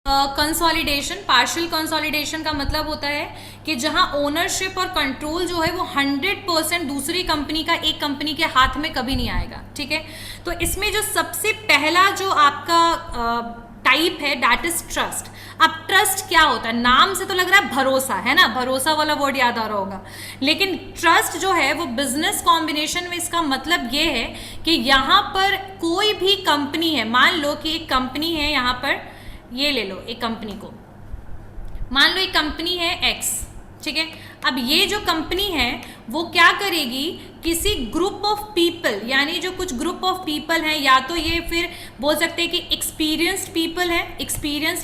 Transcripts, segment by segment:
Consolidation, partial consolidation का मतलब होता है कि जहां ओनरशिप और कंट्रोल जो है वो 100% दूसरी कंपनी का एक कंपनी के हाथ में कभी नहीं आएगा, ठीक है। तो इसमें जो सबसे पहला जो आपका टाइप है दैट इज ट्रस्ट। अब ट्रस्ट क्या होता है, नाम से तो लग रहा है भरोसा, है ना, भरोसा वाला वर्ड याद आ रहा होगा, लेकिन ट्रस्ट जो है वो बिजनेस कॉम्बिनेशन में इसका मतलब ये है कि यहाँ पर कोई भी कंपनी है, मान लो कि एक कंपनी है, यहाँ पर ये ले लो एक कंपनी को, मान लो एक कंपनी है एक्स, ठीक है। अब ये जो कंपनी है वो क्या करेगी, किसी ग्रुप ऑफ पीपल, यानी जो कुछ ग्रुप ऑफ पीपल हैं, या तो ये फिर बोल सकते हैं कि एक्सपीरियंस्ड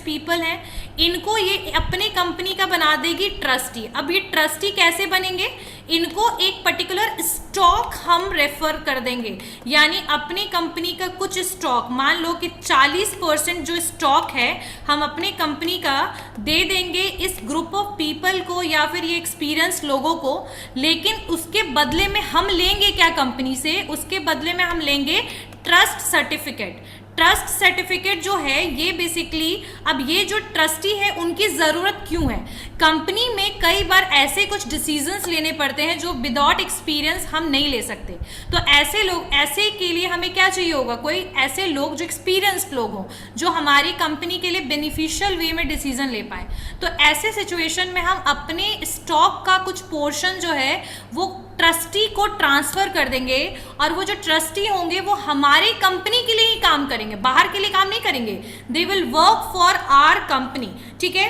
पीपल हैं, इनको ये अपने कंपनी का बना देगी ट्रस्टी। अब ये ट्रस्टी कैसे बनेंगे, इनको एक पर्टिकुलर स्टॉक हम रेफर कर देंगे, यानी अपनी कंपनी का कुछ स्टॉक, मान लो कि 40% जो स्टॉक है हम अपने कंपनी का दे देंगे इस ग्रुप ऑफ पीपल को या फिर ये एक्सपीरियंस लोगों को। लेकिन उसके बदले में हम लेंगे क्या कंपनी से, उसके बदले में हम लेंगे ट्रस्ट सर्टिफिकेट। ट्रस्ट सर्टिफिकेट जो है ये बेसिकली, अब ये जो ट्रस्टी है उनकी ज़रूरत क्यों है, कंपनी में कई बार ऐसे कुछ डिसीजंस लेने पड़ते हैं जो विदाउट एक्सपीरियंस हम नहीं ले सकते। तो ऐसे लोग, ऐसे के लिए हमें क्या चाहिए होगा, कोई ऐसे लोग जो एक्सपीरियंस्ड लोग हों, जो हमारी कंपनी के लिए बेनिफिशियल वे में डिसीजन ले पाए। तो ऐसे सिचुएशन में हम अपने स्टॉक का कुछ पोर्शन जो है वो ट्रस्टी को ट्रांसफर कर देंगे, और वो जो ट्रस्टी होंगे वो हमारी कंपनी के लिए ही काम करेंगे, बाहर के लिए काम नहीं करेंगे। They will work for our company, ठीक है।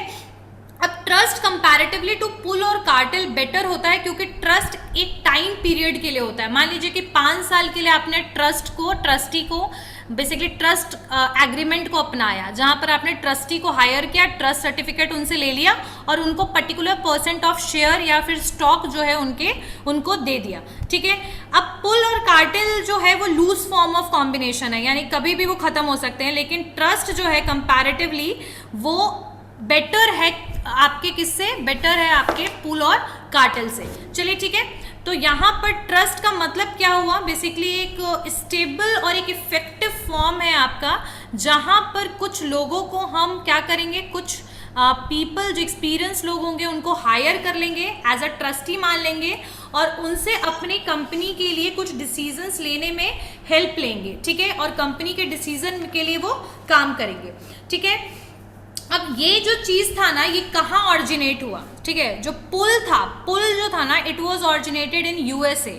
अब ट्रस्ट कंपैरेटिवली टू पुल और कार्टेल बेटर होता है, क्योंकि ट्रस्ट एक टाइम पीरियड के लिए होता है। मान लीजिए कि 5 साल के लिए आपने ट्रस्टी को बेसिकली ट्रस्ट एग्रीमेंट को अपनाया, जहां पर आपने ट्रस्टी को हायर किया, ट्रस्ट सर्टिफिकेट उनसे ले लिया और उनको पर्टिकुलर % ऑफ शेयर या फिर स्टॉक जो है उनको दे दिया, ठीक है। अब पुल और कार्टेल जो है वो लूज फॉर्म ऑफ कॉम्बिनेशन है, यानी कभी भी वो खत्म हो सकते हैं, लेकिन ट्रस्ट जो है कंपैरेटिवली वो बेटर है आपके किससे, बेटर है आपके पुल और कार्टेल से। चलिए ठीक है, तो यहाँ पर ट्रस्ट का मतलब क्या हुआ, बेसिकली एक स्टेबल और एक इफेक्टिव फॉर्म है आपका, जहाँ पर कुछ लोगों को हम क्या करेंगे, कुछ पीपल जो एक्सपीरियंस लोग होंगे उनको हायर कर लेंगे, एज अ ट्रस्टी मान लेंगे, और उनसे अपनी कंपनी के लिए कुछ डिसीजंस लेने में हेल्प लेंगे, ठीक है, और कंपनी के डिसीजन के लिए वो काम करेंगे, ठीक है। अब ये जो चीज था ना, ये कहाँ ऑरिजिनेट हुआ, ठीक है, जो पुल जो था ना, it was originated in USA,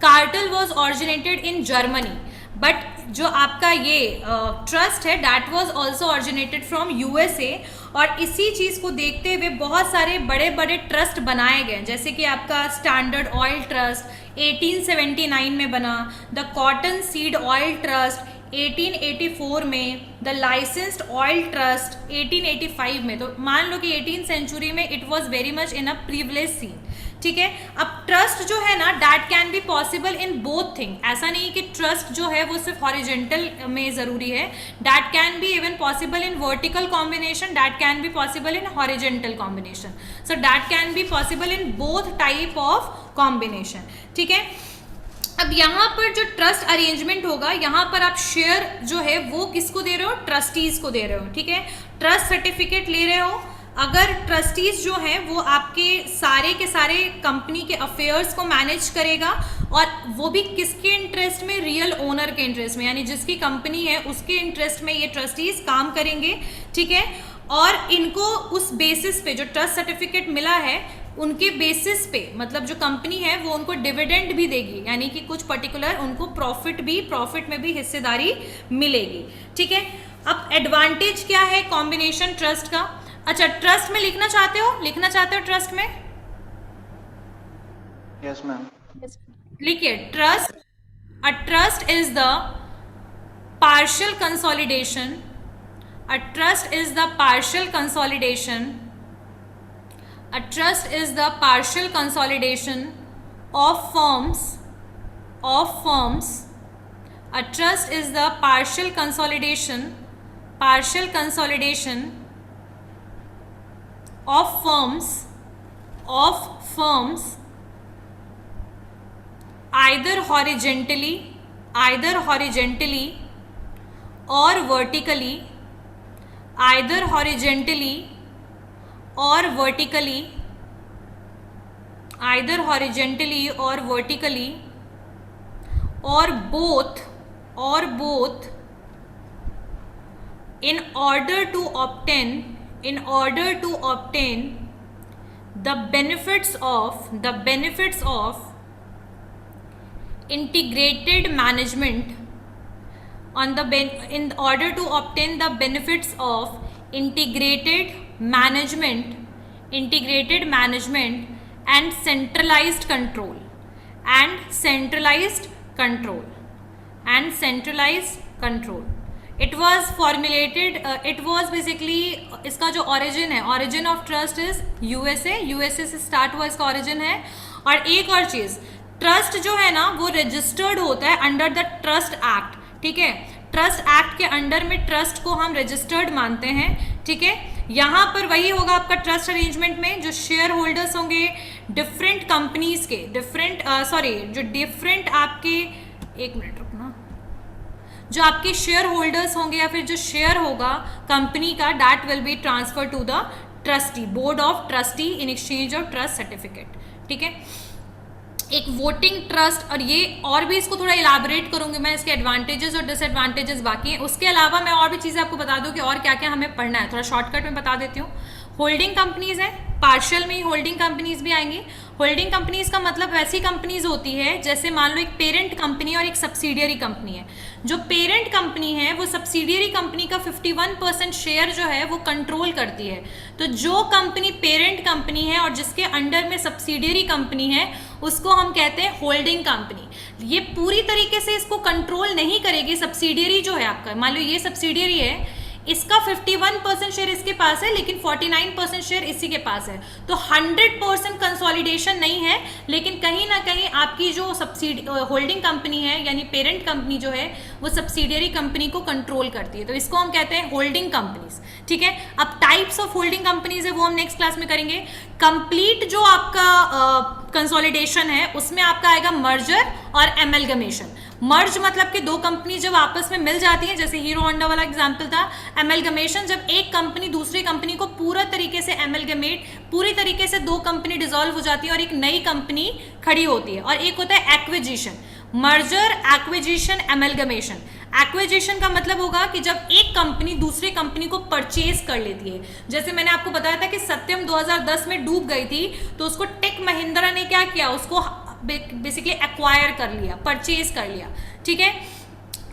cartel was originated in Germany, but जो आपका ये ट्रस्ट है that was also originated from USA. और इसी चीज़ को देखते हुए बहुत सारे बड़े बड़े ट्रस्ट बनाए गए, जैसे कि आपका स्टैंडर्ड ऑयल ट्रस्ट 1879 में बना, the cotton seed oil trust 1884 में, द लाइसेंस्ड ऑयल ट्रस्ट 1885 में। तो मान लो कि 18th सेंचुरी में it was very much in a privilege scene, ठीक है। अब ट्रस्ट जो है ना, that can be possible in both thing, ऐसा नहीं कि ट्रस्ट जो है वो सिर्फ हॉरिजेंटल में ज़रूरी है, that can be even possible in vertical combination, that can be possible in horizontal combination, so that can be possible in both type of combination, ठीक है। अब यहाँ पर जो ट्रस्ट अरेंजमेंट होगा, यहाँ पर आप शेयर जो है वो किसको दे रहे हो, ट्रस्टीज को दे रहे हो, ठीक है। ट्रस्ट सर्टिफिकेट ले रहे हो, अगर ट्रस्टीज जो हैं वो आपके के सारे कंपनी के अफेयर्स को मैनेज करेगा, और वो भी किसके इंटरेस्ट में, रियल ओनर के इंटरेस्ट में, यानी जिसकी कंपनी है उसके इंटरेस्ट में ये ट्रस्टीज काम करेंगे, ठीक है। और इनको उस बेसिस पे जो ट्रस्ट सर्टिफिकेट मिला है उनके बेसिस पे, मतलब जो कंपनी है वो उनको डिविडेंड भी देगी, यानी कि कुछ पर्टिकुलर उनको प्रॉफिट में भी हिस्सेदारी मिलेगी, ठीक है। अब एडवांटेज क्या है कॉम्बिनेशन ट्रस्ट का, अच्छा ट्रस्ट में लिखना चाहते हो ट्रस्ट में, यस मैम, लिखिए trust, a trust is the partial consolidation, a trust is the partial consolidation, a trust is the partial consolidation of firms, a trust is the partial consolidation of firms either horizontally or vertically either horizontally or vertically, either horizontally or vertically, or both in order to obtain the benefits of integrated management, in order to obtain the benefits of integrated management and centralized control. It was formulated, it was basically, इसका जो origin है, origin of trust is USA से start हुआ इसका origin है. और एक और चीज़, ट्रस्ट जो है ना वो रजिस्टर्ड होता है अंडर द ट्रस्ट एक्ट, ठीक है. ट्रस्ट एक्ट के अंडर में ट्रस्ट को हम रजिस्टर्ड मानते हैं, ठीक है. यहाँ पर वही होगा आपका ट्रस्ट अरेंजमेंट में, जो शेयर होल्डर्स होंगे डिफरेंट कंपनीज के, डिफरेंट आपके, एक मिनट रुकना, जो आपके शेयर होल्डर्स होंगे या फिर जो शेयर होगा कंपनी का, that will be transfer to the trustee, board of trustee in exchange of trust certificate, ठीक है. एक वोटिंग ट्रस्ट, और ये और भी इसको थोड़ा इलाबोरेट करूंगी मैं, इसके एडवांटेजेस और डिसएडवांटेजेस बाकी हैं. उसके अलावा मैं और भी चीज़ें आपको बता दूं कि और क्या क्या हमें पढ़ना है, थोड़ा शॉर्टकट में बता देती हूँ. होल्डिंग कंपनीज है, पार्शियल में ही होल्डिंग कंपनीज भी आएंगी. होल्डिंग कंपनीज का मतलब वैसी कंपनीज होती है जैसे मान लो एक पेरेंट कंपनी और एक सब्सिडियरी कंपनी है. जो पेरेंट कंपनी है वो सब्सिडियरी कंपनी का 51% शेयर जो है वो कंट्रोल करती है. तो जो कंपनी पेरेंट कंपनी है और जिसके अंडर में सब्सिडियरी कंपनी है उसको हम कहते हैं होल्डिंग कंपनी. ये पूरी तरीके से इसको कंट्रोल नहीं करेगी. सब्सिडियरी जो है आपका, मान लो ये सब्सिडियरी है, इसका 51% शेयर इसके पास है लेकिन 49% शेयर इसी के पास है. तो 100% कंसोलिडेशन नहीं है, लेकिन कहीं ना कहीं आपकी जो होल्डिंग कंपनी है यानी पेरेंट कंपनी जो है वो सब्सिडियरी कंपनी को कंट्रोल करती है. तो इसको हम कहते हैं होल्डिंग कंपनीज, ठीक है. अब टाइप्स ऑफ होल्डिंग कंपनीज है वो हम नेक्स्ट क्लास में करेंगे. कंप्लीट जो आपका कंसोलिडेशन है उसमें आपका आएगा मर्जर और एमलगमेशन. मर्ज मतलब कि दो कंपनी जब आपस में मिल जाती हैं, जैसे हीरो होंडा वाला एग्जांपल था. एमलगमेशन जब एक कंपनी दूसरी कंपनी को पूरा तरीके से एमलगमेट, पूरी तरीके से दो कंपनी डिसॉल्व हो जाती है और एक नई कंपनी खड़ी होती है. और एक होता है acquisition. Merger, acquisition, amalgamation. Acquisition का मतलब होगा कि जब एक कंपनी दूसरी कंपनी को परचेज कर लेती है. जैसे मैंने आपको बताया था कि सत्यम 2010 में डूब गई थी, तो उसको टेक महिंद्रा ने क्या किया, उसको बेसिकली एक्वायर कर लिया, परचेज कर लिया, ठीक है.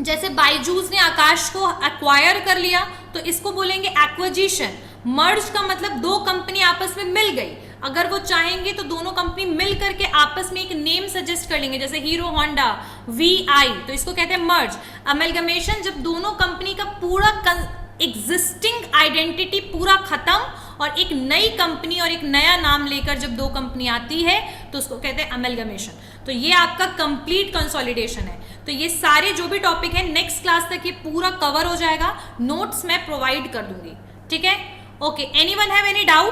जैसे बायजूस ने आकाश को एक्वायर कर लिया, तो इसको बोलेंगे एक्विजिशन. मर्ज का मतलब दो कंपनी आपस में मिल गई, अगर वो चाहेंगे तो दोनों कंपनी मिल करके आपस में एक नेम सजेस्ट कर लेंगे, जैसे हीरो होंडा VI, तो इसको कहते हैं मर्ज. अमेलगमेशन जब दोनों कंपनी का पूरा एग्जिस्टिंग आइडेंटिटी पूरा खत्म और एक नई कंपनी और एक नया नाम लेकर जब दो कंपनी आती है तो उसको कहते हैं अमेलगमेशन. तो ये आपका कंप्लीट कंसोलिडेशन है. तो ये सारे जो भी टॉपिक है नेक्स्ट क्लास तक ये पूरा कवर हो जाएगा. नोट्स मैं प्रोवाइड कर दूंगी, ठीक है. Okay, anyone have any doubt?